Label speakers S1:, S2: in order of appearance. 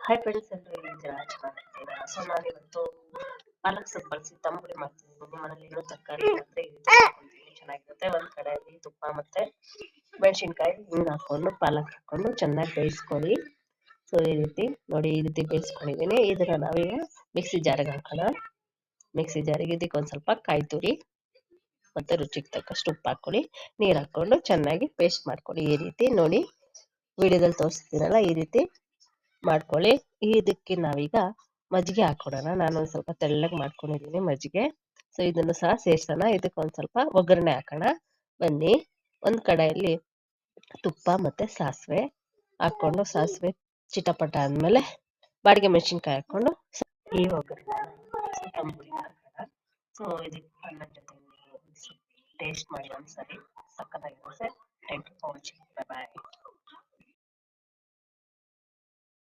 S1: Hi friends, ಎಲ್ಲರೂ ಹೇಗಿದ್ದೀರಾ? ಚೆನ್ನಾಗಿರ್ತೀರಾ? So ನಾನಿವತ್ತು ಪಾಲಕ್ ಸೊಪ್ಪು ಬಳಸಿ ತಂಬುಳಿ ಮಾಡ್ತೀನಿ. ನಿಮ್ಮ ಮನೇಲಿ ಏನೋ ತರಕಾರಿ ಇಲ್ಲಾಂದ್ರೆ ಈ ರೀತಿ ಮಾಡ್ಕೊಂತೀನಿ, ಚೆನ್ನಾಗಿರುತ್ತೆ. ಒಂದ್ ಕಡೆಯಲ್ಲಿ ತುಪ್ಪ ಮತ್ತೆ ಮೆಣಸಿನ್ಕಾಯಿ ಹಿಂಗ್ ಹಾಕೊಂಡು ಪಾಲಕ್ ಹಾಕೊಂಡು ಚೆನ್ನಾಗಿ ಬೇಯಿಸ್ಕೊಳ್ಳಿ. ಸೊ ಈ ರೀತಿ ನೋಡಿ, ಈ ರೀತಿ ಬೇಯಿಸ್ಕೊಂಡಿದ್ದೀನಿ. ಇದನ್ನ ನಾವೀಗ ಮಿಕ್ಸಿ ಜಾರಿಗೆ ಹಾಕೋಣ. ಮಿಕ್ಸಿ ಜಾರಿಗೆ ಇದಕ್ಕೆ ಒಂದ್ ಸ್ವಲ್ಪ ಕಾಯಿ ತುರಿ ಮತ್ತೆ ರುಚಿಗೆ ತಕ್ಕಷ್ಟು ಉಪ್ಪು ಹಾಕೊಳ್ಳಿ. ನೀರು ಹಾಕೊಂಡು ಚೆನ್ನಾಗಿ ಪೇಸ್ಟ್ ಮಾಡ್ಕೊಳ್ಳಿ. ಈ ರೀತಿ ನೋಡಿ, ವಿಡಿಯೋದಲ್ಲಿ ತೋರಿಸ್ತೀನಲ್ಲ ಈ ರೀತಿ ಮಾಡ್ಕೊಳ್ಳಿ. ಇದಕ್ಕೆ ನಾವೀಗ ಮಜ್ಜಿಗೆ ಹಾಕೊಡೋಣ. ನಾನು ಒಂದ್ ಸ್ವಲ್ಪ ತೆಳ್ಳಗೆ ಮಾಡ್ಕೊಂಡಿದ್ದೀನಿ ಮಜ್ಜಿಗೆ. ಸೊ ಇದನ್ನು ಸಹ ಸೇರ್ಸೋಣ. ಇದಕ್ಕೆ ಒಂದ್ ಸ್ವಲ್ಪ ಒಗ್ಗರಣೆ ಹಾಕೋಣ. ಬನ್ನಿ, ಒಂದ್ ಕಡಾಯಲ್ಲಿ ತುಪ್ಪ ಮತ್ತೆ ಸಾಸಿವೆ ಹಾಕೊಂಡು, ಸಾಸಿವೆ ಚಿಟಪಟ ಆದ್ಮೇಲೆ ಬಾಡಿಗೆ ಮೆಣಸಿನ್ಕಾಯಿ ಹಾಕೊಂಡು ಈ ಒಗ್ಗರಣೆ ತಂಬುಳಿ ಹಾಕೋಣ. ಸೊ ಇದಕ್ಕೆ ಅನ್ನದ ಜೊತೆ ಟೇಸ್ಟ್ ಮಾಡಿ ಒಂದ್ಸರಿ, ಸಕ್ಕತ್ತಾಗಿರುತ್ತೆ. Thank you for watching. Bye.